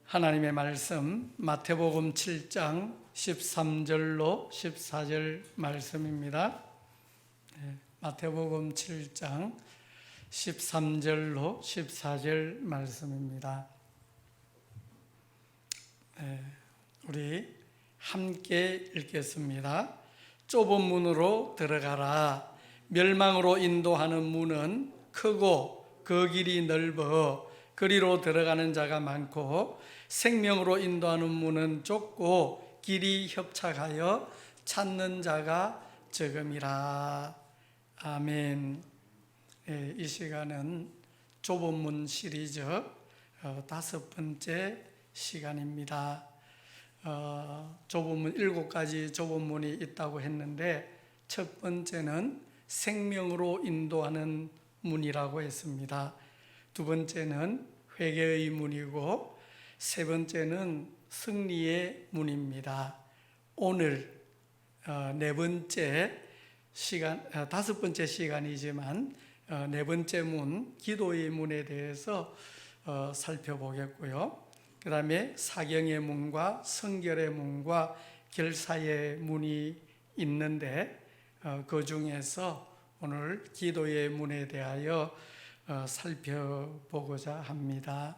하나님의 말씀 마태복음 7장 13절로 14절 말씀입니다. 마태복음 7장 13절로 14절 말씀입니다. 우리 함께 읽겠습니다. 좁은 문으로 들어가라. 멸망으로 인도하는 문은 크고 그 길이 넓어 그리로 들어가는 자가 많고 생명으로 인도하는 문은 좁고 길이 협착하여 찾는 자가 적음이라. 아멘. 이 시간은 좁은 문 시리즈 5번째 시간입니다. 좁은 문 7가지 좁은 문이 있다고 했는데 첫 번째는 생명으로 인도하는 문이라고 했습니다. 두 번째는 회개의 문이고 세 번째는 승리의 문입니다. 오늘 네 번째 시간, 5번째 시간이지만 네 번째 문, 기도의 문에 대해서 살펴보겠고요. 그 다음에 사경의 문과 성결의 문과 결사의 문이 있는데 그 중에서 오늘 기도의 문에 대하여 살펴보고자 합니다.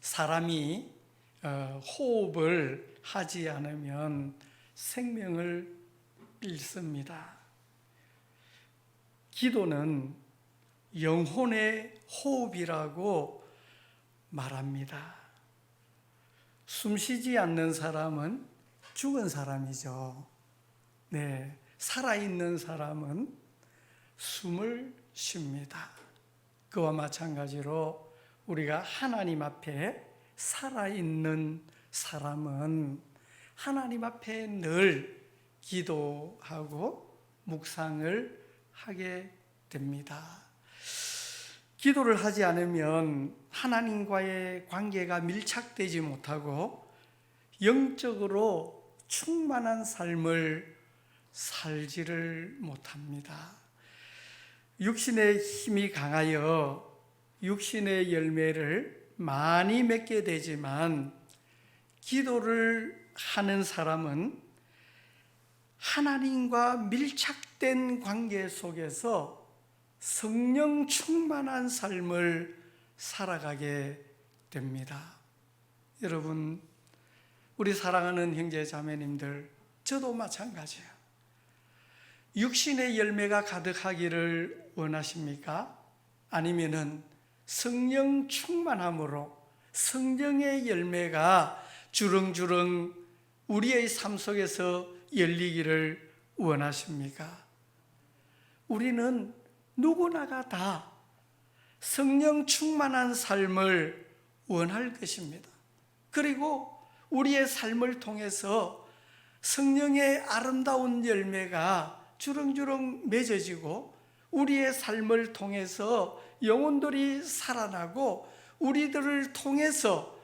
사람이 호흡을 하지 않으면 생명을 잃습니다. 기도는 영혼의 호흡이라고 말합니다. 숨쉬지 않는 사람은 죽은 사람이죠. 살아있는 사람은 숨을 쉽니다. 그와 마찬가지로 우리가 하나님 앞에 살아있는 사람은 하나님 앞에 늘 기도하고 묵상을 하게 됩니다. 기도를 하지 않으면 하나님과의 관계가 밀착되지 못하고 영적으로 충만한 삶을 살지를 못합니다. 육신의 힘이 강하여 육신의 열매를 많이 맺게 되지만 기도를 하는 사람은 하나님과 밀착된 관계 속에서 성령 충만한 삶을 살아가게 됩니다. 여러분, 우리 사랑하는 형제 자매님들, 저도 마찬가지예요. 육신의 열매가 가득하기를 원하십니까? 아니면은 성령 충만함으로 성령의 열매가 주렁주렁 우리의 삶 속에서 열리기를 원하십니까? 우리는 누구나가 다 성령 충만한 삶을 원할 것입니다. 그리고 우리의 삶을 통해서 성령의 아름다운 열매가 주렁주렁 맺어지고 우리의 삶을 통해서 영혼들이 살아나고 우리들을 통해서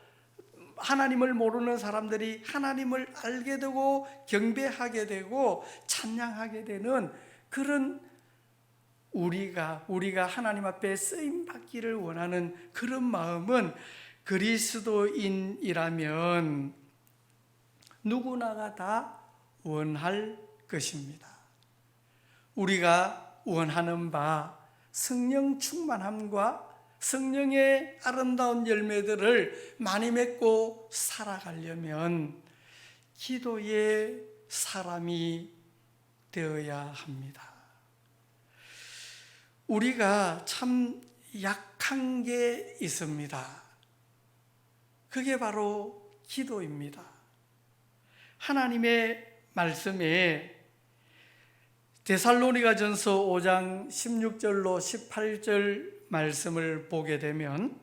하나님을 모르는 사람들이 하나님을 알게 되고 경배하게 되고 찬양하게 되는 그런 우리가 하나님 앞에 쓰임 받기를 원하는 그런 마음은 그리스도인이라면 누구나가 다 원할 것입니다. 우리가 원하는 바 성령 충만함과 성령의 아름다운 열매들을 많이 맺고 살아가려면 기도의 사람이 되어야 합니다. 우리가 참 약한 게 있습니다. 그게 바로 기도입니다. 하나님의 말씀에 데살로니가전서 5장 16절로 18절 말씀을 보게 되면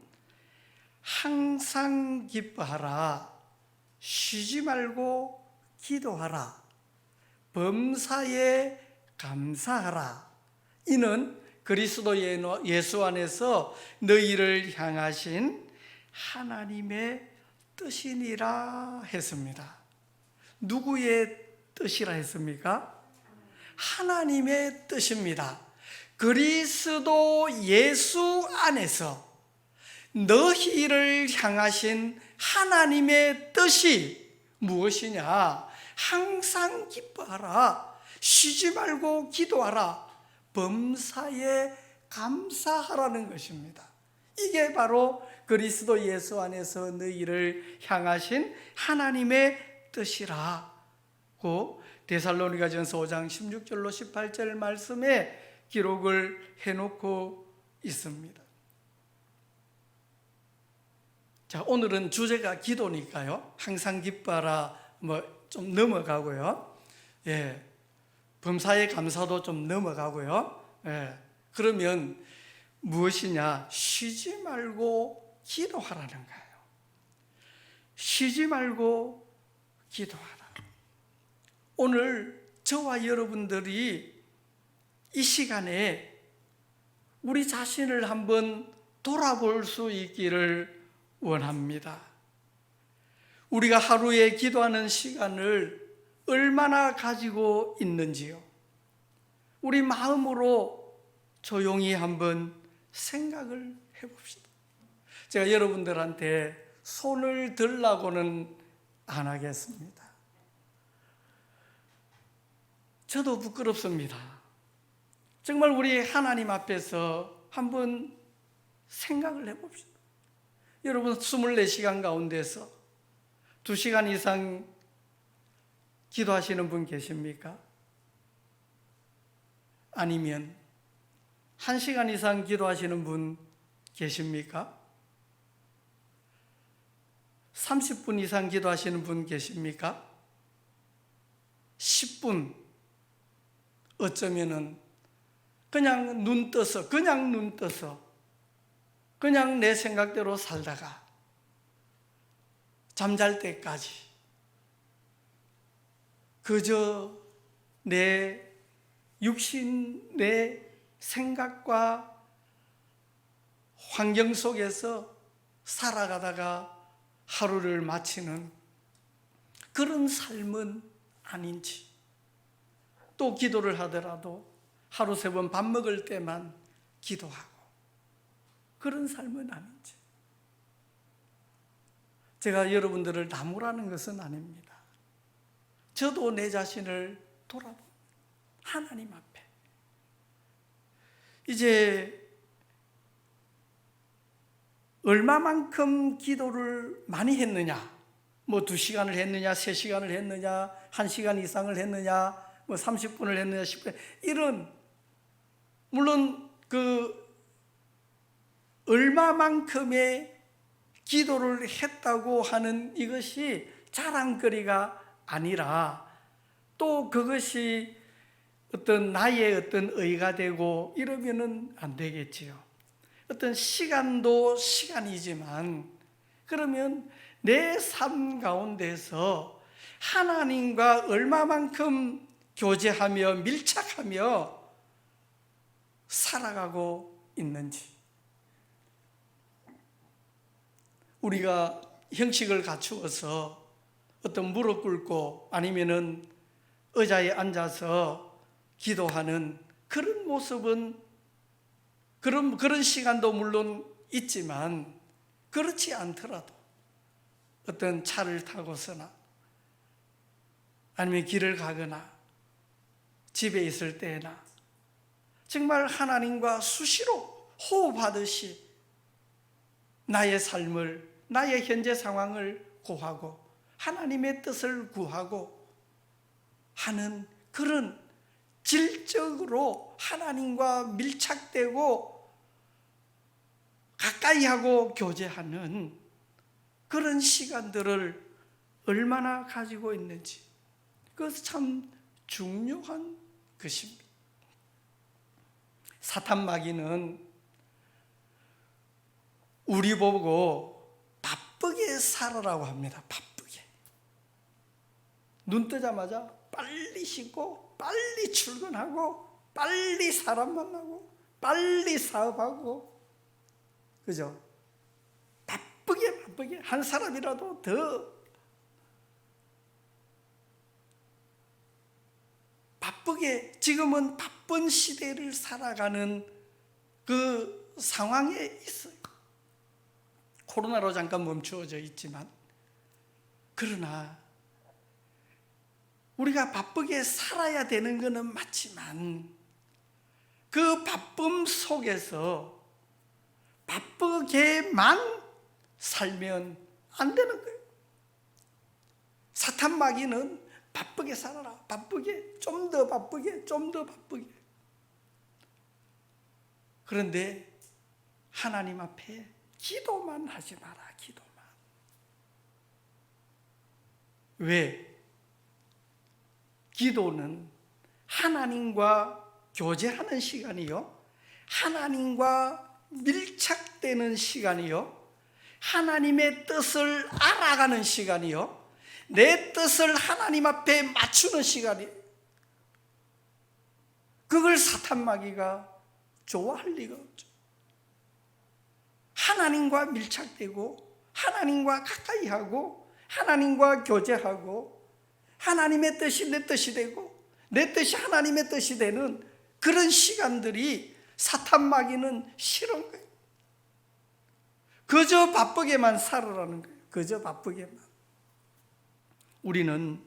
항상 기뻐하라, 쉬지 말고 기도하라, 범사에 감사하라. 이는 그리스도 예수 안에서 너희를 향하신 하나님의 뜻이니라 했습니다. 누구의 뜻이라 했습니까? 하나님의 뜻입니다. 그리스도 예수 안에서 너희를 향하신 하나님의 뜻이 무엇이냐? 항상 기뻐하라. 쉬지 말고 기도하라. 범사에 감사하라는 것입니다. 이게 바로 그리스도 예수 안에서 너희를 향하신 하나님의 뜻이라고 데살로니가전서 5장 16절로 18절 말씀에 기록을 해놓고 있습니다. 자, 오늘은 주제가 기도니까요. 항상 기뻐하라 좀 넘어가고요. 예, 범사에 감사도 좀 넘어가고요. 예, 그러면 무엇이냐? 쉬지 말고 기도하라는 거예요. 쉬지 말고 기도하라. 오늘 저와 여러분들이 이 시간에 우리 자신을 한번 돌아볼 수 있기를 원합니다. 우리가 하루에 기도하는 시간을 얼마나 가지고 있는지요? 우리 마음으로 조용히 한번 생각을 해봅시다. 제가 여러분들한테 손을 들라고는 안 하겠습니다. 저도 부끄럽습니다. 정말 우리 하나님 앞에서 한번 생각을 해봅시다. 여러분 24시간 가운데서 2시간 이상 기도하시는 분 계십니까? 아니면 1시간 이상 기도하시는 분 계십니까? 30분 이상 기도하시는 분 계십니까? 10분, 어쩌면은 그냥 눈 떠서 그냥 내 생각대로 살다가 잠잘 때까지 그저 내 육신, 내 생각과 환경 속에서 살아가다가 하루를 마치는 그런 삶은 아닌지, 또 기도를 하더라도 하루 3번 밥 먹을 때만 기도하고 그런 삶은 아닌지. 제가 여러분들을 나무라는 것은 아닙니다. 저도 내 자신을 돌아봅니다. 하나님 앞에. 이제 얼마만큼 기도를 많이 했느냐, 2시간을 했느냐, 3시간을 했느냐, 1시간 이상을 했느냐, 30분을 했느냐, 10분, 이런, 물론 얼마만큼의 기도를 했다고 하는 이것이 자랑거리가 아니라, 또 그것이 어떤 나의 어떤 의가 되고 이러면은 안 되겠지요. 어떤 시간도 시간이지만, 그러면 내 삶 가운데서 하나님과 얼마만큼 교제하며 밀착하며 살아가고 있는지. 우리가 형식을 갖추어서 어떤 무릎 꿇고 아니면은 의자에 앉아서 기도하는 그런 모습은, 그런 시간도 물론 있지만, 그렇지 않더라도 어떤 차를 타고서나 아니면 길을 가거나 집에 있을 때나 정말 하나님과 수시로 호흡하듯이 나의 삶을, 나의 현재 상황을 고하고 하나님의 뜻을 구하고 하는 그런 질적으로 하나님과 밀착되고 가까이 하고 교제하는 그런 시간들을 얼마나 가지고 있는지, 그것은 참 중요한 것입니다. 사탄 마귀는 우리 보고 바쁘게 살아라고 합니다. 바쁘게. 눈 뜨자마자 빨리 씻고 빨리 출근하고 빨리 사람 만나고 빨리 사업하고, 그죠? 바쁘게 한 사람이라도 더 바쁘게, 지금은 바쁜 시대를 살아가는 그 상황에 있어요. 코로나로 잠깐 멈추어져 있지만, 그러나 우리가 바쁘게 살아야 되는 것은 맞지만 그 바쁨 속에서 바쁘게만 살면 안 되는 거예요. 사탄 마귀는 바쁘게 살아라, 바쁘게, 좀 더 바쁘게, 좀 더 바쁘게. 그런데 하나님 앞에 기도만 하지 마라, 기도만. 왜? 기도는 하나님과 교제하는 시간이요, 하나님과 밀착되는 시간이요, 하나님의 뜻을 알아가는 시간이요, 내 뜻을 하나님 앞에 맞추는 시간이에요. 그걸 사탄 마귀가 좋아할 리가 없죠. 하나님과 밀착되고 하나님과 가까이 하고 하나님과 교제하고 하나님의 뜻이 내 뜻이 되고 내 뜻이 하나님의 뜻이 되는 그런 시간들이 사탄 마귀는 싫은 거예요. 그저 바쁘게만 살아라는 거예요. 그저 바쁘게만. 우리는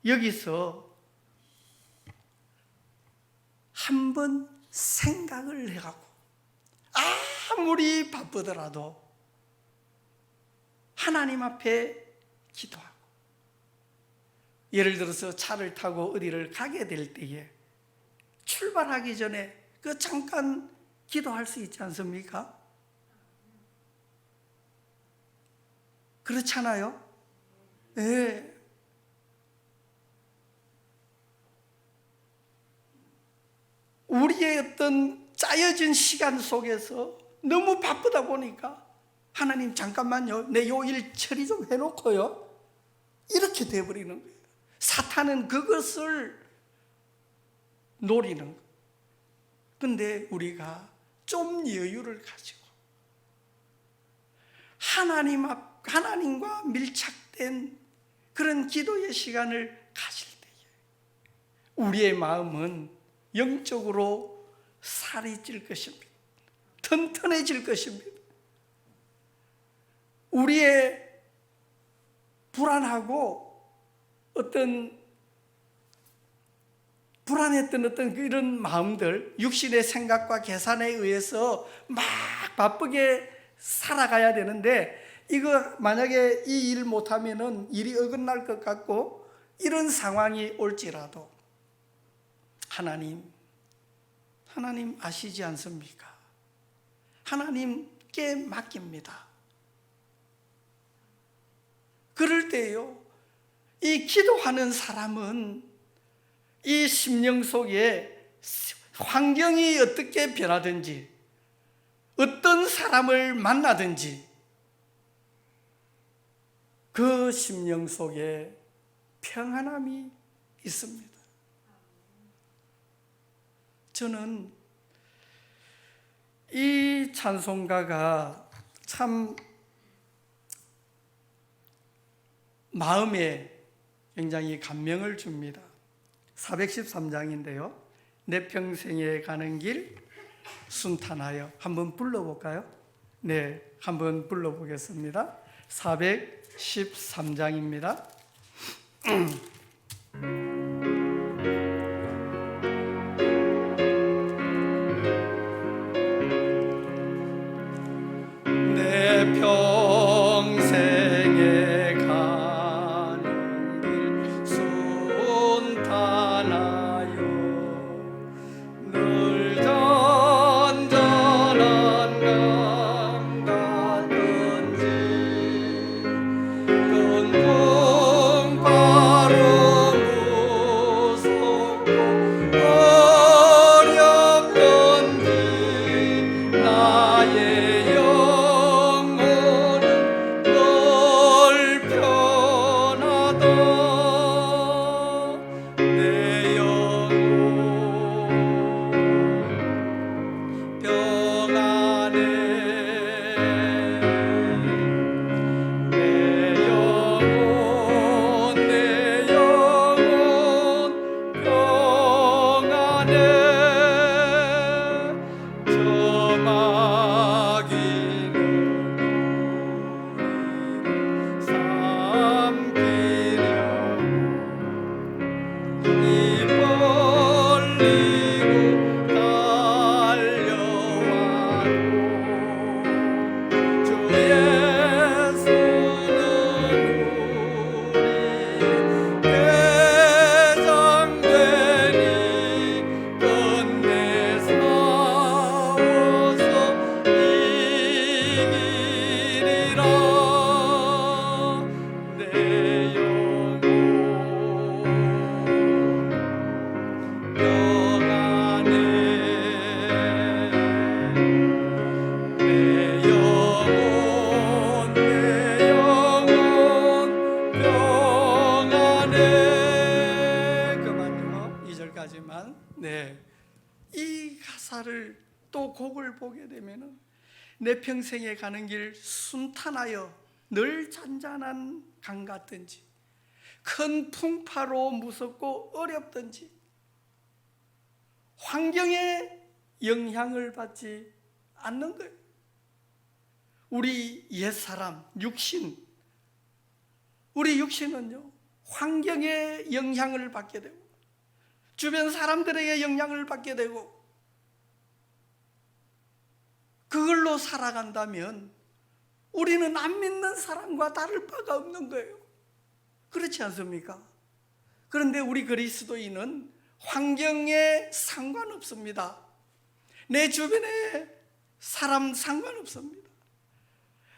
여기서 한번 생각을 해가고, 아무리 바쁘더라도 하나님 앞에 기도하고, 예를 들어서 차를 타고 어디를 가게 될 때에 출발하기 전에 그 잠깐 기도할 수 있지 않습니까? 그렇잖아요? 네. 우리의 어떤 짜여진 시간 속에서 너무 바쁘다 보니까 하나님 잠깐만요, 내 요 일 처리 좀 해놓고요, 이렇게 돼버리는 거예요. 사탄은 그것을 노리는 거예요. 근데 우리가 좀 여유를 가지고 하나님과 밀착된 그런 기도의 시간을 가질 때에 우리의 마음은 영적으로 살이 찔 것입니다. 튼튼해질 것입니다. 우리의 불안하고 불안했던 어떤 이런 마음들, 육신의 생각과 계산에 의해서 막 바쁘게 살아가야 되는데, 이거 만약에 이 일 못하면은 일이 어긋날 것 같고 이런 상황이 올지라도 하나님 아시지 않습니까? 하나님께 맡깁니다. 그럴 때요, 이 기도하는 사람은 이 심령 속에 환경이 어떻게 변하든지 어떤 사람을 만나든지 그 심령 속에 평안함이 있습니다. 저는 이 찬송가가 참 마음에 굉장히 감명을 줍니다. 413장인데요. 내 평생에 가는 길 순탄하여. 한번 불러볼까요? 네, 한번 불러보겠습니다. 413장입니다. 내 평생에 가는 길 순탄하여 늘 잔잔한 강 같은지 큰 바로 가사를 또 곡을 보게 되면은 내 평생에 가는 길 순탄하여 늘 잔잔한 강 같든지 큰 풍파로 무섭고 어렵든지 환경에 영향을 받지 않는 거예요. 우리 옛사람, 우리 육신은요, 환경에 영향을 받게 되고 주변 사람들에게 영향을 받게 되고 그걸로 살아간다면 우리는 안 믿는 사람과 다를 바가 없는 거예요. 그렇지 않습니까? 그런데 우리 그리스도인은 환경에 상관없습니다. 내 주변에 사람 상관없습니다.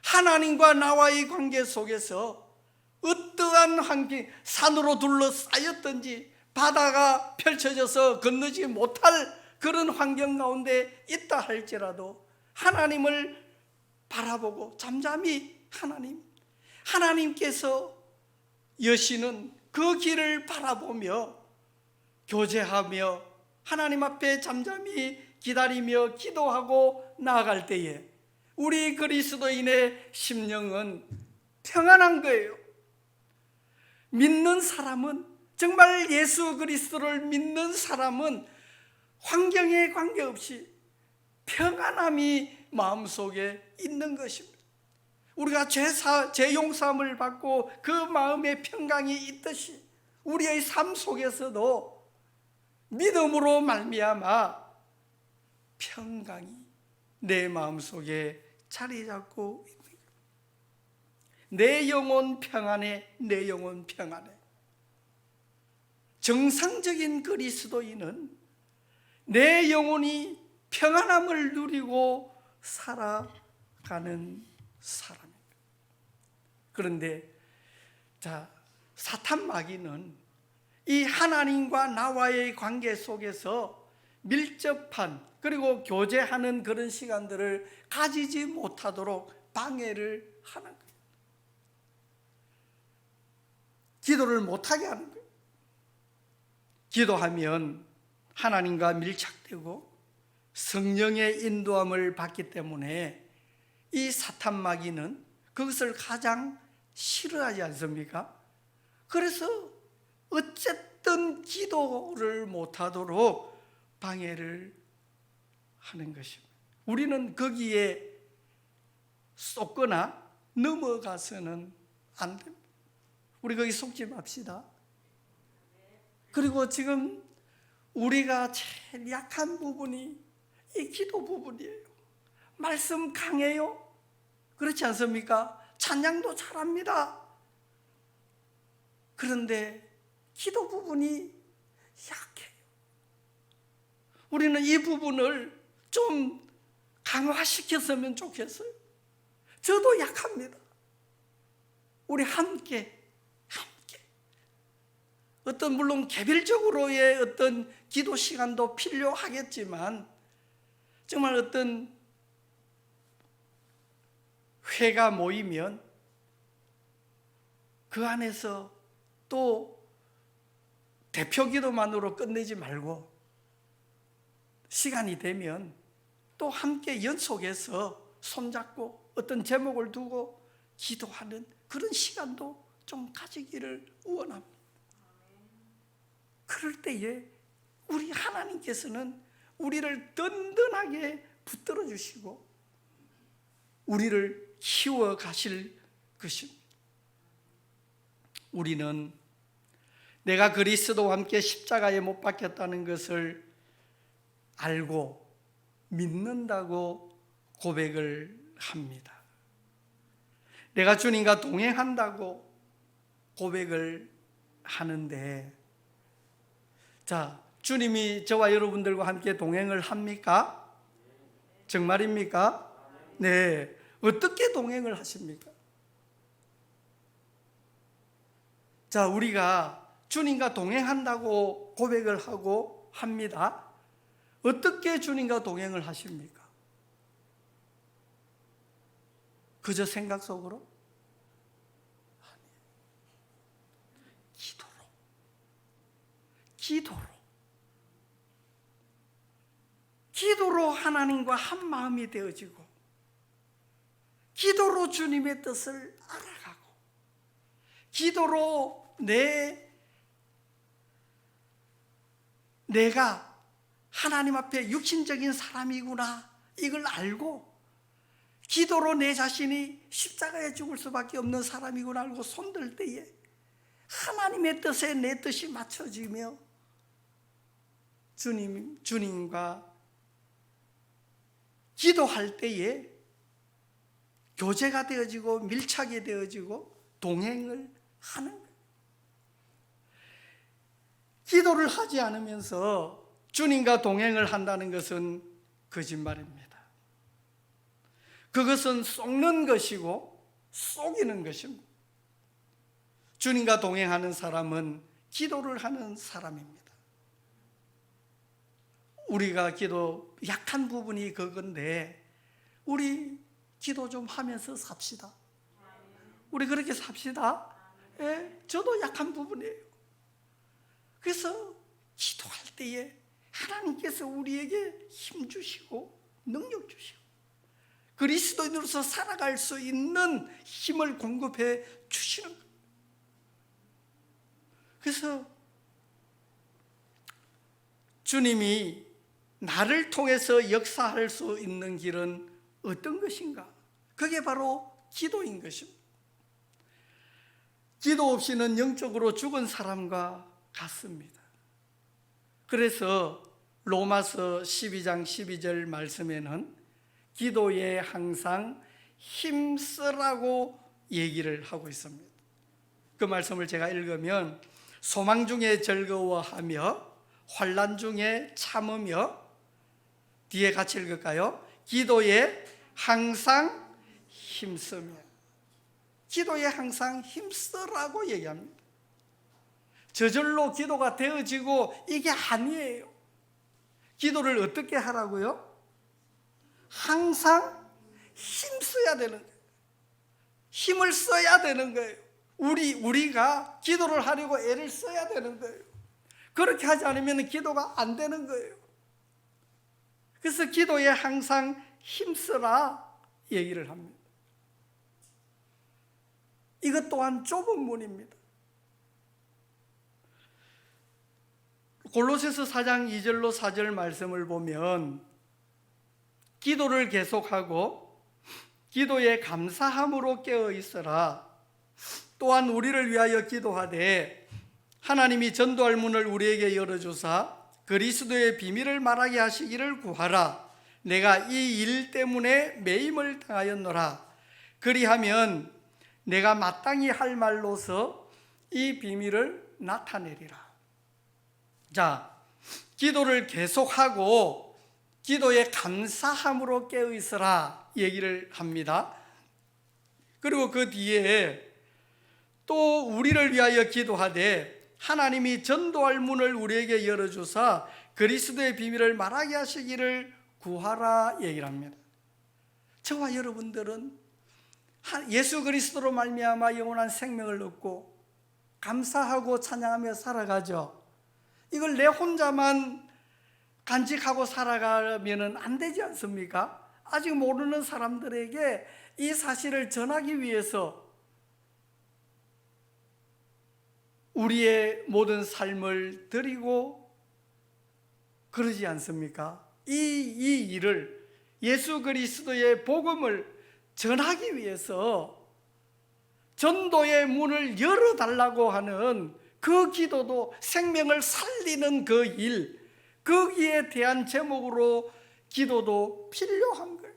하나님과 나와의 관계 속에서 어떠한 환경, 산으로 둘러싸였든지 바다가 펼쳐져서 건너지 못할 그런 환경 가운데 있다 할지라도 하나님을 바라보고 잠잠히 하나님께서 여시는 그 길을 바라보며 교제하며 하나님 앞에 잠잠히 기다리며 기도하고 나아갈 때에 우리 그리스도인의 심령은 평안한 거예요. 믿는 사람은, 정말 예수 그리스도를 믿는 사람은 환경에 관계없이 평안함이 마음속에 있는 것입니다. 우리가 죄 용서함을 받고 그 마음에 평강이 있듯이 우리의 삶 속에서도 믿음으로 말미암아 평강이 내 마음속에 자리 잡고 있는 거예요. 내 영혼 평안해, 내 영혼 평안해. 정상적인 그리스도인은 내 영혼이 평안함을 누리고 살아가는 사람입니다. 그런데 사탄 마귀는 이 하나님과 나와의 관계 속에서 밀접한 그리고 교제하는 그런 시간들을 가지지 못하도록 방해를 하는 거예요. 기도를 못하게 하는 거예요. 기도하면 하나님과 밀착되고 성령의 인도함을 받기 때문에 이 사탄 마귀는 그것을 가장 싫어하지 않습니까? 그래서 어쨌든 기도를 못하도록 방해를 하는 것입니다. 우리는 거기에 쏟거나 넘어가서는 안 됩니다. 우리 거기 속지 맙시다. 그리고 지금 우리가 제일 약한 부분이 이 기도 부분이에요. 말씀 강해요. 그렇지 않습니까? 찬양도 잘합니다. 그런데 기도 부분이 약해요. 우리는 이 부분을 좀 강화시켰으면 좋겠어요. 저도 약합니다. 우리 함께 물론 개별적으로의 어떤 기도 시간도 필요하겠지만 정말 어떤 회가 모이면 그 안에서 또 대표 기도만으로 끝내지 말고 시간이 되면 또 함께 연속해서 손잡고 어떤 제목을 두고 기도하는 그런 시간도 좀 가지기를 원합니다. 그럴 때에 우리 하나님께서는 우리를 든든하게 붙들어 주시고 우리를 키워 가실 것입니다. 우리는 내가 그리스도와 함께 십자가에 못 박혔다는 것을 알고 믿는다고 고백을 합니다. 내가 주님과 동행한다고 고백을 하는데, 주님이 저와 여러분들과 함께 동행을 합니까? 정말입니까? 네. 어떻게 동행을 하십니까? 우리가 주님과 동행한다고 고백을 하고 합니다. 어떻게 주님과 동행을 하십니까? 그저 생각 속으로? 아니에요. 기도로 기도로 하나님과 한 마음이 되어지고, 기도로 주님의 뜻을 알아가고, 기도로 내가 하나님 앞에 육신적인 사람이구나 이걸 알고, 기도로 내 자신이 십자가에 죽을 수밖에 없는 사람이구나 알고 손들 때에 하나님의 뜻에 내 뜻이 맞춰지며 주님과 기도할 때에 교제가 되어지고 밀착이 되어지고 동행을 하는 거예요. 기도를 하지 않으면서 주님과 동행을 한다는 것은 거짓말입니다. 그것은 속는 것이고 속이는 것입니다. 주님과 동행하는 사람은 기도를 하는 사람입니다. 우리가 기도 약한 부분이 그건데, 우리 기도 좀 하면서 삽시다. 우리 그렇게 삽시다. 예, 저도 약한 부분이에요. 그래서 기도할 때에 하나님께서 우리에게 힘 주시고 능력 주시고 그리스도인으로서 살아갈 수 있는 힘을 공급해 주시는 거예요. 그래서 주님이 나를 통해서 역사할 수 있는 길은 어떤 것인가? 그게 바로 기도인 것입니다. 기도 없이는 영적으로 죽은 사람과 같습니다. 그래서 로마서 12장 12절 말씀에는 기도에 항상 힘쓰라고 얘기를 하고 있습니다. 그 말씀을 제가 읽으면, 소망 중에 즐거워하며 환난 중에 참으며, 뒤에 같이 읽을까요? 기도에 항상 힘쓰며. 기도에 항상 힘쓰라고 얘기합니다. 저절로 기도가 되어지고 이게 아니에요. 기도를 어떻게 하라고요? 항상 힘써야 되는 거예요. 힘을 써야 되는 거예요. 우리가 기도를 하려고 애를 써야 되는 거예요. 그렇게 하지 않으면 기도가 안 되는 거예요. 그래서 기도에 항상 힘쓰라 얘기를 합니다. 이것 또한 좁은 문입니다. 골로새서 4장 2절로 4절 말씀을 보면, 기도를 계속하고 기도에 감사함으로 깨어 있어라. 또한 우리를 위하여 기도하되 하나님이 전도할 문을 우리에게 열어주사 그리스도의 비밀을 말하게 하시기를 구하라. 내가 이 일 때문에 매임을 당하였노라. 그리하면 내가 마땅히 할 말로서 이 비밀을 나타내리라. 자, 기도를 계속하고 기도에 감사함으로 깨어 있으라 얘기를 합니다. 그리고 그 뒤에 또 우리를 위하여 기도하되 하나님이 전도할 문을 우리에게 열어주사 그리스도의 비밀을 말하게 하시기를 구하라 얘기를 합니다. 저와 여러분들은 예수 그리스도로 말미암아 영원한 생명을 얻고 감사하고 찬양하며 살아가죠. 이걸 내 혼자만 간직하고 살아가면 안 되지 않습니까? 아직 모르는 사람들에게 이 사실을 전하기 위해서 우리의 모든 삶을 드리고 그러지 않습니까? 이 일을, 예수 그리스도의 복음을 전하기 위해서 전도의 문을 열어달라고 하는 그 기도도, 생명을 살리는 그 일, 거기에 대한 제목으로 기도도 필요한 거예요.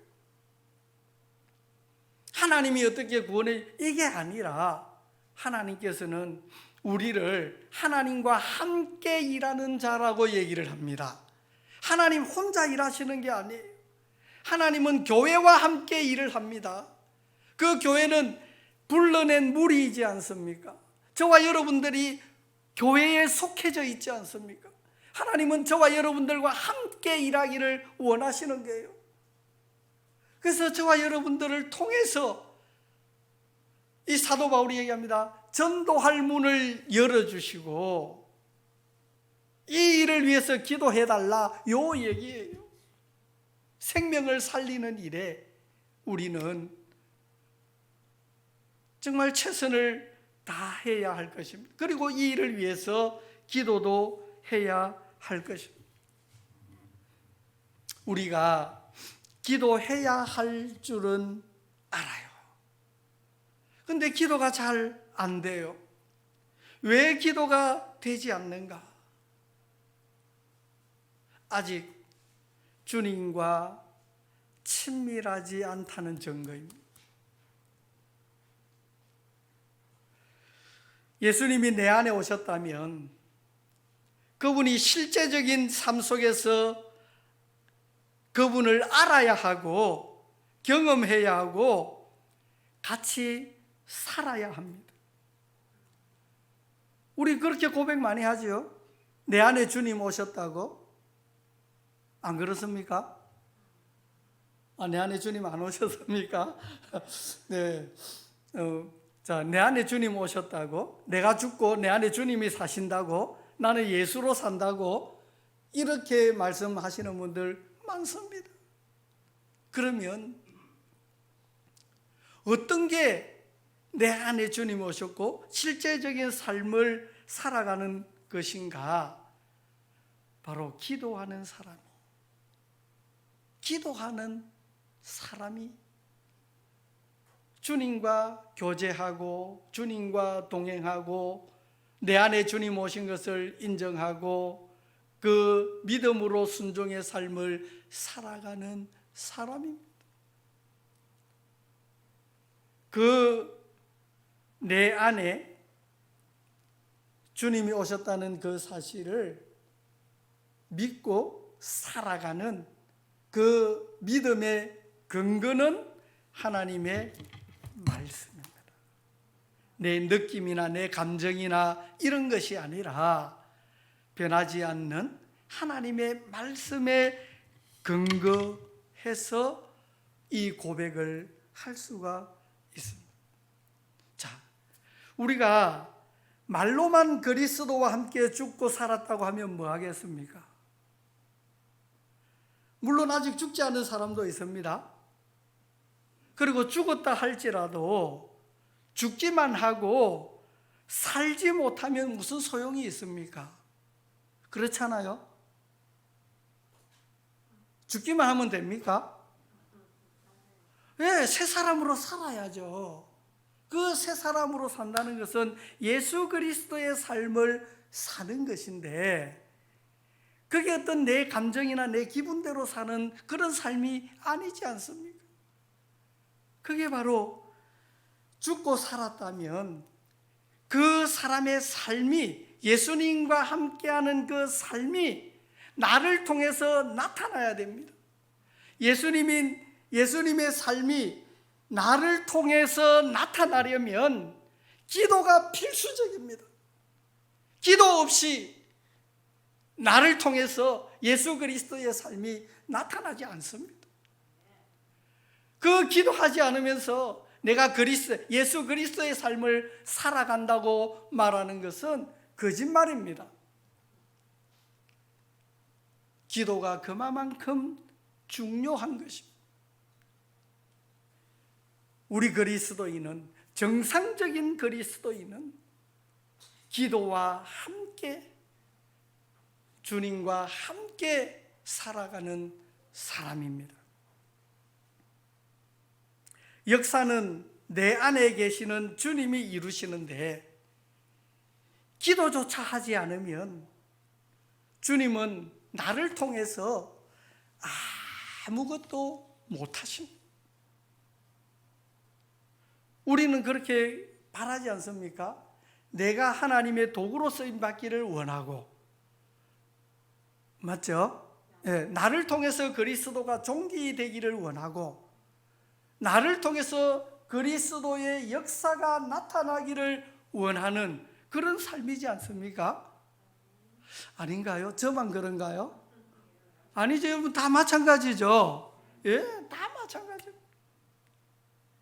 하나님이 어떻게 구원해? 이게 아니라 하나님께서는 우리를 하나님과 함께 일하는 자라고 얘기를 합니다. 하나님 혼자 일하시는 게 아니에요. 하나님은 교회와 함께 일을 합니다. 그 교회는 불러낸 무리이지 않습니까? 저와 여러분들이 교회에 속해져 있지 않습니까? 하나님은 저와 여러분들과 함께 일하기를 원하시는 거예요. 그래서 저와 여러분들을 통해서 이 사도 바울이 얘기합니다. 전도할 문을 열어주시고 이 일을 위해서 기도해달라, 요 얘기예요. 생명을 살리는 일에 우리는 정말 최선을 다해야 할 것입니다. 그리고 이 일을 위해서 기도도 해야 할 것입니다. 우리가 기도해야 할 줄은 알아요. 근데 기도가 잘 안 돼요. 왜 기도가 되지 않는가? 아직 주님과 친밀하지 않다는 증거입니다. 예수님이 내 안에 오셨다면 그분이 실제적인 삶 속에서 그분을 알아야 하고 경험해야 하고 같이 살아야 합니다. 우리 그렇게 고백 많이 하죠. 내 안에 주님 오셨다고. 안 그렇습니까? 내 안에 주님 안 오셨습니까? 네. 자, 내 안에 주님 오셨다고. 내가 죽고 내 안에 주님이 사신다고. 나는 예수로 산다고. 이렇게 말씀하시는 분들 많습니다. 그러면 어떤 게 내 안에 주님 오셨고 실제적인 삶을 살아가는 것인가? 바로 기도하는 사람이 주님과 교제하고 주님과 동행하고 내 안에 주님 오신 것을 인정하고 그 믿음으로 순종의 삶을 살아가는 사람입니다. 내 안에 주님이 오셨다는 그 사실을 믿고 살아가는 그 믿음의 근거는 하나님의 말씀입니다. 내 느낌이나 내 감정이나 이런 것이 아니라 변하지 않는 하나님의 말씀에 근거해서 이 고백을 할 수가 있습니다. 자, 우리가 말로만 그리스도와 함께 죽고 살았다고 하면 뭐 하겠습니까? 물론 아직 죽지 않은 사람도 있습니다. 그리고 죽었다 할지라도 죽기만 하고 살지 못하면 무슨 소용이 있습니까? 그렇잖아요? 죽기만 하면 됩니까? 네, 새 사람으로 살아야죠. 그 새 사람으로 산다는 것은 예수 그리스도의 삶을 사는 것인데 그게 어떤 내 감정이나 내 기분대로 사는 그런 삶이 아니지 않습니까? 그게 바로 죽고 살았다면 그 사람의 삶이 예수님과 함께하는 그 삶이 나를 통해서 나타나야 됩니다. 예수님의 삶이 나를 통해서 나타나려면 기도가 필수적입니다. 기도 없이 나를 통해서 예수 그리스도의 삶이 나타나지 않습니다. 그 기도하지 않으면서 내가 예수 그리스도의 삶을 살아간다고 말하는 것은 거짓말입니다. 기도가 그만큼 중요한 것입니다. 우리 그리스도인은, 정상적인 그리스도인은 기도와 함께 주님과 함께 살아가는 사람입니다. 역사는 내 안에 계시는 주님이 이루시는데 기도조차 하지 않으면 주님은 나를 통해서 아무것도 못하십니다. 우리는 그렇게 바라지 않습니까? 내가 하나님의 도구로 쓰임받기를 원하고, 맞죠? 네, 나를 통해서 그리스도가 존귀되기를 원하고, 나를 통해서 그리스도의 역사가 나타나기를 원하는 그런 삶이지 않습니까? 아닌가요? 저만 그런가요? 아니죠. 여러분 다 마찬가지죠. 예, 다 마찬가지죠.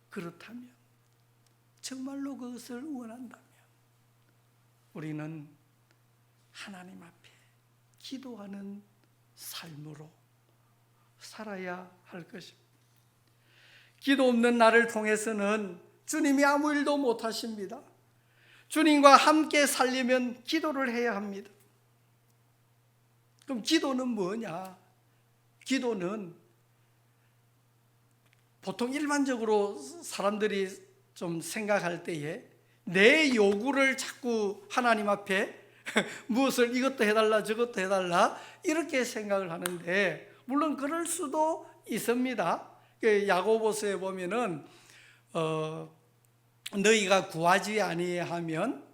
그렇다면 정말로 그것을 원한다면 우리는 하나님 앞에 기도하는 삶으로 살아야 할 것입니다. 기도 없는 나를 통해서는 주님이 아무 일도 못 하십니다. 주님과 함께 살려면 기도를 해야 합니다. 그럼 기도는 뭐냐? 기도는 보통 일반적으로 사람들이 좀 생각할 때에 내 요구를 자꾸 하나님 앞에 무엇을 이것도 해달라 저것도 해달라 이렇게 생각을 하는데, 물론 그럴 수도 있습니다. 야고보서에 보면은 너희가 구하지 아니하면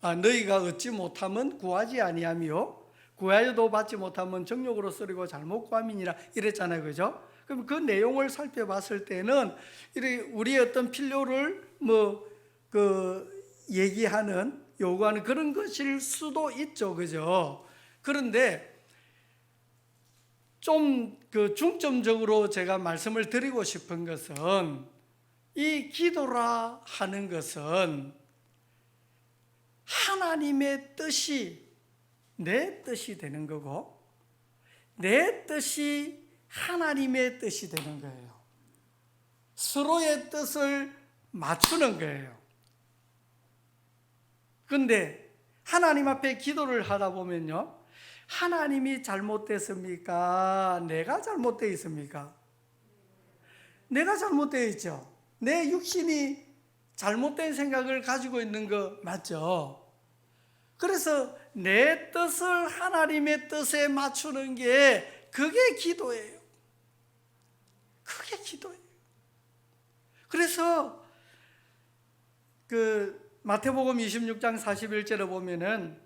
너희가 얻지 못하면 구하지 아니하며 구하여도 받지 못하면 정욕으로 쓰리고 잘못 구함이니라 이랬잖아요, 그죠? 그럼 그 내용을 살펴봤을 때는 우리의 어떤 필요를 얘기하는 요구하는 그런 것일 수도 있죠, 그죠? 그런데 좀 중점적으로 제가 말씀을 드리고 싶은 것은, 이 기도라 하는 것은 하나님의 뜻이 내 뜻이 되는 거고, 내 뜻이 하나님의 뜻이 되는 거예요. 서로의 뜻을 맞추는 거예요. 그런데 하나님 앞에 기도를 하다 보면요, 하나님이 잘못됐습니까? 내가 잘못되어 있습니까? 내가 잘못되어 있죠. 내 육신이 잘못된 생각을 가지고 있는 거 맞죠? 그래서 내 뜻을 하나님의 뜻에 맞추는 게 그게 기도예요. 그게 기도예요. 그래서 마태복음 26장 41절에 보면은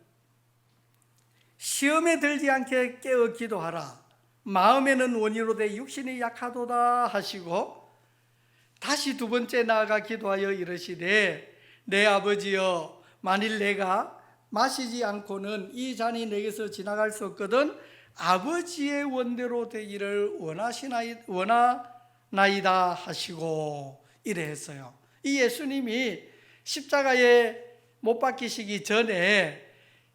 시험에 들지 않게 깨어 기도하라. 마음에는 원이로되 육신이 약하도다 하시고, 다시 두 번째 나아가 기도하여 이르시되 내 아버지여, 만일 내가 마시지 않고는 이 잔이 내게서 지나갈 수 없거든 아버지의 원대로 되기를 원하나이다 하시고 이래 했어요. 이 예수님이 십자가에 못 박히시기 전에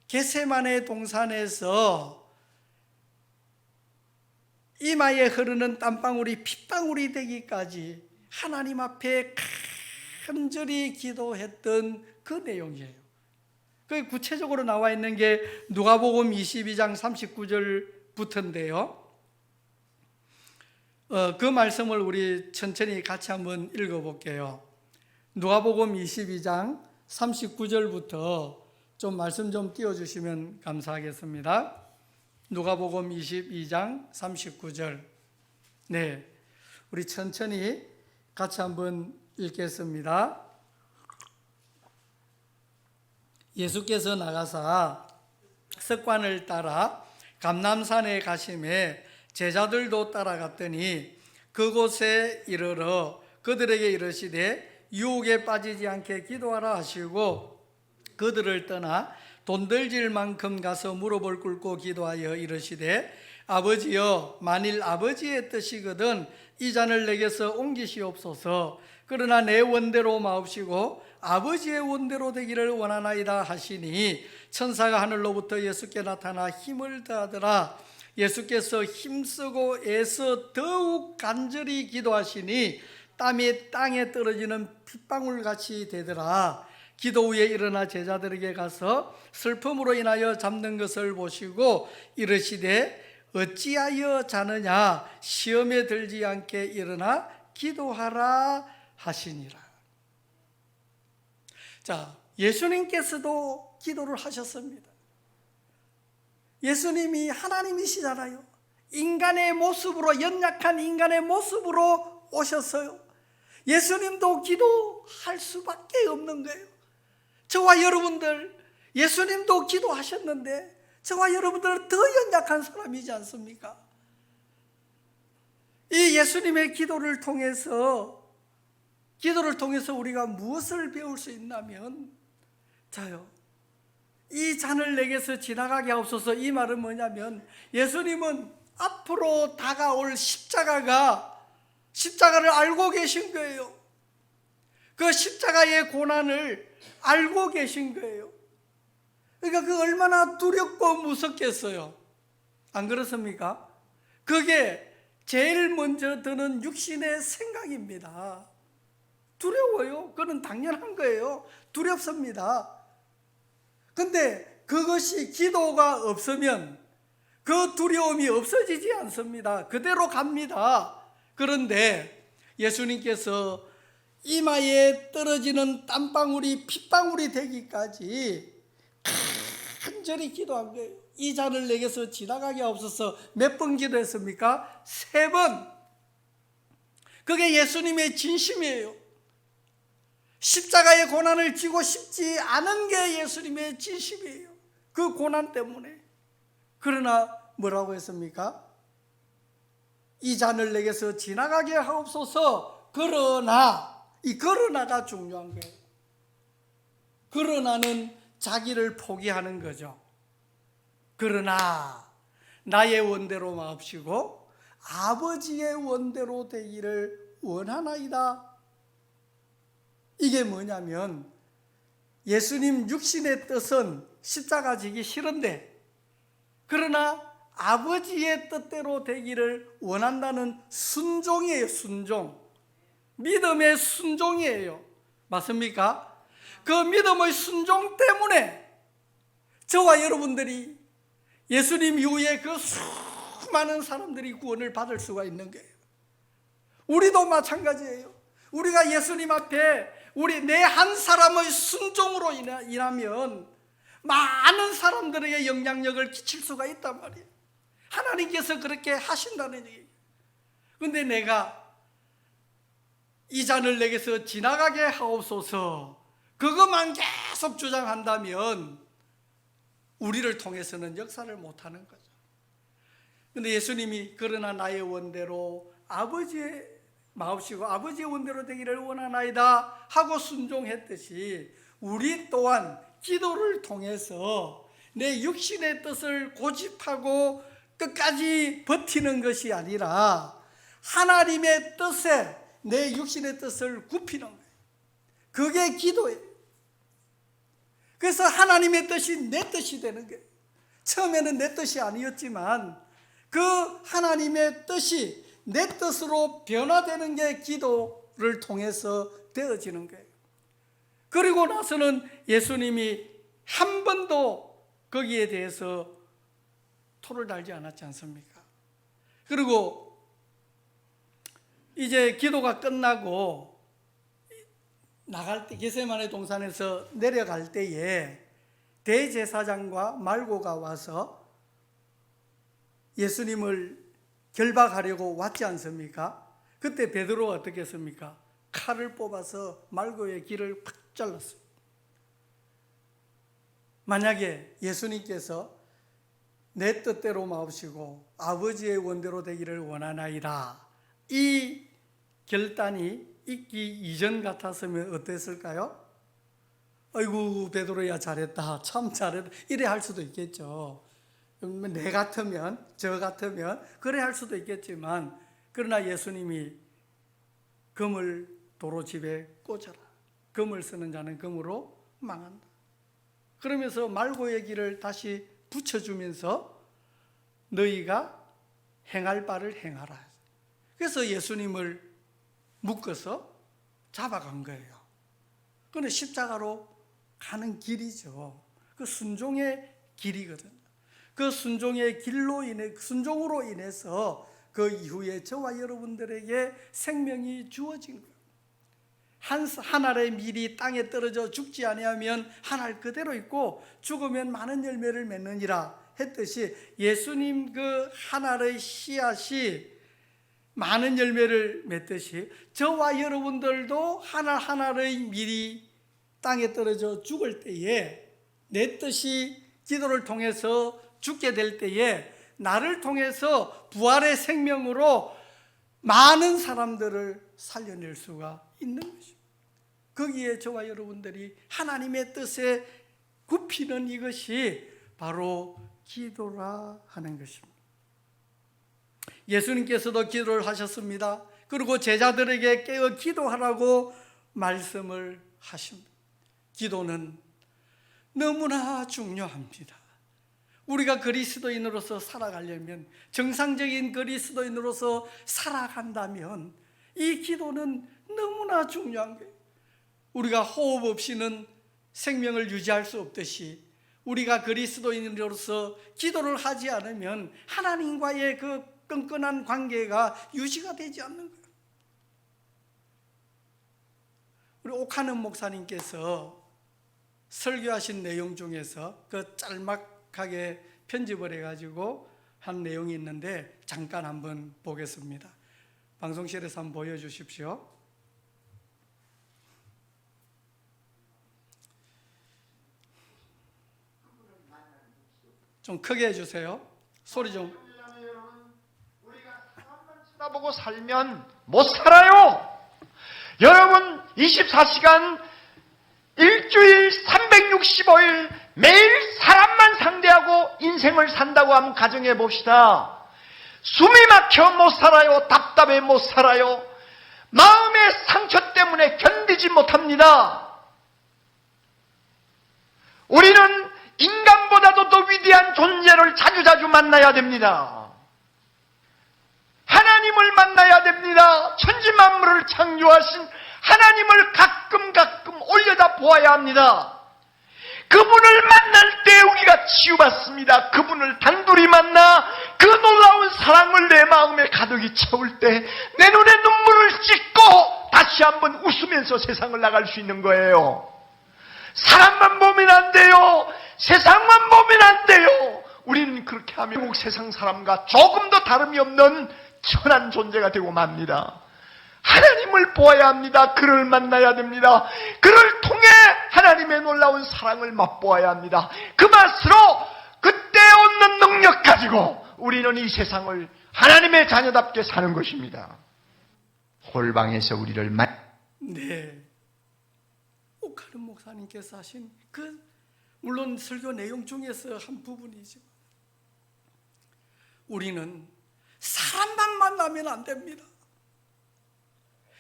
겟세마네 동산에서 이마에 흐르는 땀방울이 핏방울이 되기까지 하나님 앞에 간절히 기도했던 그 내용이에요. 그 구체적으로 나와 있는 게 누가복음 22장 39절부터인데요. 그 말씀을 우리 천천히 같이 한번 읽어볼게요. 누가복음 22장 39절부터 좀 말씀 좀 띄워주시면 감사하겠습니다. 누가복음 22장 39절. 네, 우리 천천히 같이 한번 읽겠습니다. 예수께서 나가사 석관을 따라 감람산에 가심에 제자들도 따라갔더니 그곳에 이르러 그들에게 이르시되 유혹에 빠지지 않게 기도하라 하시고, 그들을 떠나 돈들질 만큼 가서 무릎을 꿇고 기도하여 이르시되 아버지여, 만일 아버지의 뜻이거든 이 잔을 내게서 옮기시옵소서. 그러나 내 원대로 마옵시고 아버지의 원대로 되기를 원하나이다 하시니, 천사가 하늘로부터 예수께 나타나 힘을 더하더라. 예수께서 힘쓰고 애써 더욱 간절히 기도하시니 땀이 땅에 떨어지는 핏방울같이 되더라. 기도 후에 일어나 제자들에게 가서 슬픔으로 인하여 잠든 것을 보시고 이르시되 어찌하여 자느냐, 시험에 들지 않게 일어나 기도하라 하시니라. 자, 예수님께서도 기도를 하셨습니다. 예수님이 하나님이시잖아요. 인간의 모습으로, 연약한 인간의 모습으로 오셨어요. 예수님도 기도할 수밖에 없는 거예요. 저와 여러분들, 예수님도 기도하셨는데 저와 여러분들은 더 연약한 사람이지 않습니까? 이 예수님의 기도를 통해서 우리가 무엇을 배울 수 있냐면, 자요, 이 잔을 내게서 지나가게 하옵소서. 이 말은 뭐냐면, 예수님은 앞으로 다가올 십자가를 알고 계신 거예요. 그 십자가의 고난을 알고 계신 거예요. 그러니까 그 얼마나 두렵고 무섭겠어요. 안 그렇습니까? 그게 제일 먼저 드는 육신의 생각입니다. 두려워요. 그건 당연한 거예요. 두렵습니다. 근데 그것이 기도가 없으면 그 두려움이 없어지지 않습니다. 그대로 갑니다. 그런데 예수님께서 이마에 떨어지는 땀방울이 핏방울이 되기까지 간절히 기도한 거예요. 이 잔을 내게서 지나가게 하옵소서. 몇 번 기도했습니까? 3번. 그게 예수님의 진심이에요. 십자가의 고난을 지고 싶지 않은 게 예수님의 진심이에요. 그 고난 때문에. 그러나 뭐라고 했습니까? 이 잔을 내게서 지나가게 하옵소서. 그러나, 이 그러나가 중요한 거예요. 그러나는 자기를 포기하는 거죠. 그러나 나의 원대로 마옵시고 아버지의 원대로 되기를 원하나이다. 이게 뭐냐면 예수님 육신의 뜻은 십자가 지기 싫은데 그러나 아버지의 뜻대로 되기를 원한다는 순종이에요. 순종. 믿음의 순종이에요. 맞습니까? 그 믿음의 순종 때문에 저와 여러분들이 예수님 이후에 그 수많은 사람들이 구원을 받을 수가 있는 거예요. 우리도 마찬가지예요. 우리가 예수님 앞에 우리 내 한 사람의 순종으로 인하면 많은 사람들에게 영향력을 끼칠 수가 있단 말이에요. 하나님께서 그렇게 하신다는 얘기예요. 그런데 내가 이 잔을 내게서 지나가게 하옵소서 그것만 계속 주장한다면 우리를 통해서는 역사를 못하는 거죠. 그런데 예수님이 그러나 나의 원대로 아버지의 마옵시고 아버지의 원대로 되기를 원하나이다 하고 순종했듯이 우리 또한 기도를 통해서 내 육신의 뜻을 고집하고 끝까지 버티는 것이 아니라 하나님의 뜻에 내 육신의 뜻을 굽히는 거예요. 그게 기도예요. 그래서 하나님의 뜻이 내 뜻이 되는 거예요. 처음에는 내 뜻이 아니었지만 그 하나님의 뜻이 내 뜻으로 변화되는 게 기도를 통해서 되어지는 거예요. 그리고 나서는 예수님이 한 번도 거기에 대해서 토를 달지 않았지 않습니까? 그리고 이제 기도가 끝나고 나갈 때 겟세마네 동산에서 내려갈 때에 대제사장과 말고가 와서 예수님을 결박하려고 왔지 않습니까? 그때 베드로가 어떻게 했습니까? 칼을 뽑아서 말고의 길을 팍 잘랐어요. 만약에 예수님께서 내 뜻대로 마옵시고 아버지의 원대로 되기를 원하나이다 이 결단이 있기 이전 같았으면 어땠을까요? 아이고 베드로야 잘했다 참 잘했다 이래 할 수도 있겠죠. 내 같으면 저 같으면 그래 할 수도 있겠지만 그러나 예수님이 금을 도로집에 꽂아라. 금을 쓰는 자는 금으로 망한다. 그러면서 말고의 길을 다시 붙여주면서 너희가 행할 바를 행하라. 그래서 예수님을 묶어서 잡아간 거예요. 그건 십자가로 가는 길이죠. 그 순종의 길이거든요. 그 순종의 길로 순종으로 인해서 그 이후에 저와 여러분들에게 생명이 주어진 거예요. 한 알의 밀이 땅에 떨어져 죽지 아니하면 한 알 그대로 있고 죽으면 많은 열매를 맺느니라 했듯이 예수님 그 한 알의 씨앗이 많은 열매를 맺듯이 저와 여러분들도 한 알 한 알의 밀이 땅에 떨어져 죽을 때에 내 뜻이 기도를 통해서 죽게 될 때에 나를 통해서 부활의 생명으로 많은 사람들을 살려낼 수가 있는 것입니다. 거기에 저와 여러분들이 하나님의 뜻에 굽히는 이것이 바로 기도라 하는 것입니다. 예수님께서도 기도를 하셨습니다. 그리고 제자들에게 깨어 기도하라고 말씀을 하십니다. 기도는 너무나 중요합니다. 우리가 그리스도인으로서 살아가려면, 정상적인 그리스도인으로서 살아간다면 이 기도는 너무나 중요한 거예요. 우리가 호흡 없이는 생명을 유지할 수 없듯이 우리가 그리스도인으로서 기도를 하지 않으면 하나님과의 그 끈끈한 관계가 유지가 되지 않는 거예요. 우리 옥하는 목사님께서 설교하신 내용 중에서 그 짤막하게 편집을 해가지고 한 내용이 있는데 잠깐 한번 보겠습니다. 방송실에서 한번 보여주십시오. 좀 크게 해주세요. 소리 좀. 우리가 사람만 쳐다보고 살면 못 살아요. 여러분 24시간 일주일 365일 매일 사람만 상대하고 인생을 산다고 한번 가정해 봅시다. 숨이 막혀 못 살아요. 답답해 못 살아요. 마음의 상처 때문에 견디지 못합니다. 우리는 인간보다도 더 위대한 존재를 자주자주 만나야 됩니다. 하나님을 만나야 됩니다. 천지만물을 창조하신 하나님을 가끔 올려다 보아야 합니다. 그분을 만날 때 우리가 치유받습니다. 그분을 단둘이 만나 그 놀라운 사랑을 내 마음에 가득히 채울 때 내 눈에 눈물을 찢고 다시 한번 웃으면서 세상을 나갈 수 있는 거예요. 사람만 보면 안 돼요. 세상만 보면 안 돼요. 우리는 그렇게 하면 미국 세상 사람과 조금도 다름이 없는 천한 존재가 되고 맙니다. 하나님을 보아야 합니다. 그를 만나야 됩니다. 그를 통해 하나님의 놀라운 사랑을 맛보아야 합니다. 그 맛으로 그때 얻는 능력 가지고 우리는 이 세상을 하나님의 자녀답게 사는 것입니다. 홀방에서 우리를 네, 옥하는 목사님께서 하신 물론 설교 내용 중에서 한 부분이지만 우리는 사람만 만나면 안 됩니다.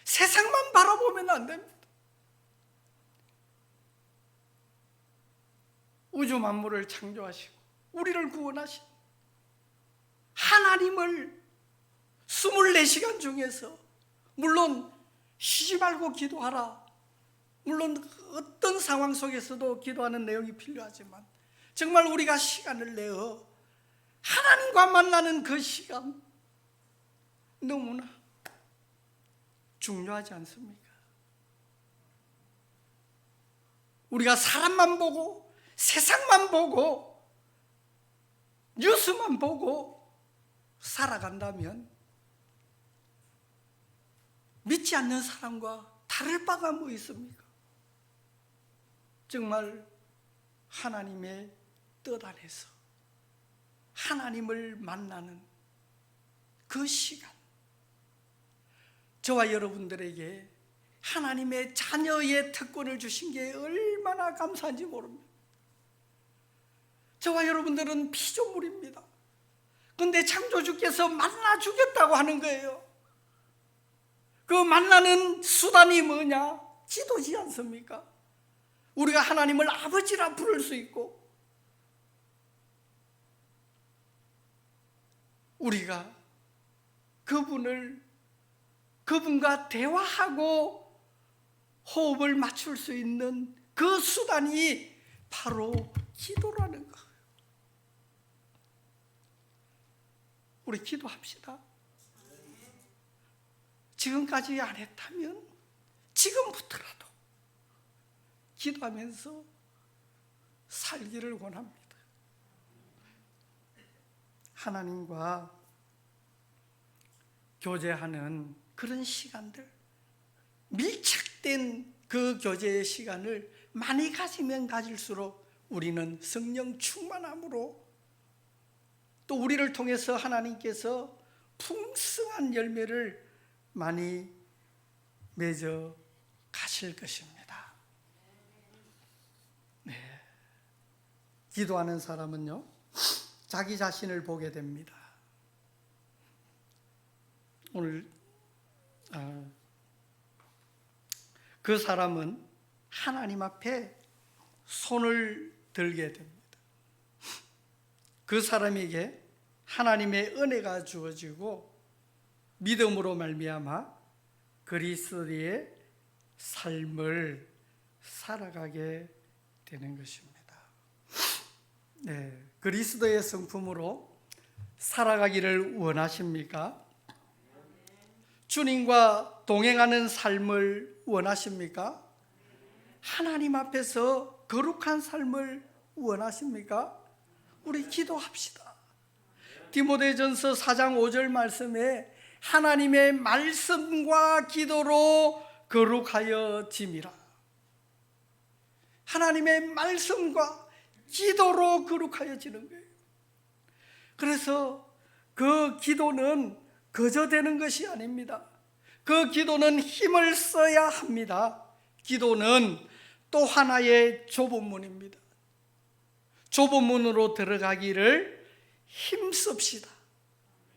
세상만 바라보면 안 됩니다. 우주 만물을 창조하시고 우리를 구원하신 하나님을 24시간 중에서 물론 쉬지 말고 기도하라. 물론 어떤 상황 속에서도 기도하는 내용이 필요하지만 정말 우리가 시간을 내어 하나님과 만나는 그 시간 너무나 중요하지 않습니까? 우리가 사람만 보고 세상만 보고 뉴스만 보고 살아간다면 믿지 않는 사람과 다를 바가 뭐 있습니까? 정말 하나님의 뜻 안에서 하나님을 만나는 그 시간, 저와 여러분들에게 하나님의 자녀의 특권을 주신 게 얼마나 감사한지 모릅니다. 저와 여러분들은 피조물입니다. 그런데 창조주께서 만나 주겠다고 하는 거예요. 그 만나는 수단이 뭐냐? 기도지 않습니까? 우리가 하나님을 아버지라 부를 수 있고 우리가 그분과 대화하고 호흡을 맞출 수 있는 그 수단이 바로 기도라는 거예요. 우리 기도합시다. 지금까지 안 했다면 지금부터라도 기도하면서 살기를 원합니다. 하나님과 교제하는 그런 시간들, 밀착된 그 교제의 시간을 많이 가지면 가질수록 우리는 성령 충만함으로 또 우리를 통해서 하나님께서 풍성한 열매를 많이 맺어 가실 것입니다. 네. 기도하는 사람은요, 자기 자신을 보게 됩니다. 오늘 그 사람은 하나님 앞에 손을 들게 됩니다. 그 사람에게 하나님의 은혜가 주어지고 믿음으로 말미암아 그리스도의 삶을 살아가게 되는 것입니다. 네, 그리스도의 성품으로 살아가기를 원하십니까? 주님과 동행하는 삶을 원하십니까? 하나님 앞에서 거룩한 삶을 원하십니까? 우리 기도합시다. 디모데전서 4장 5절 말씀에 하나님의 말씀과 기도로 거룩하여 짐이라. 하나님의 말씀과 기도로 거룩하여지는 거예요. 그래서 그 기도는 거저 되는 것이 아닙니다. 그 기도는 힘을 써야 합니다. 기도는 또 하나의 좁은 문입니다. 좁은 문으로 들어가기를 힘씁시다.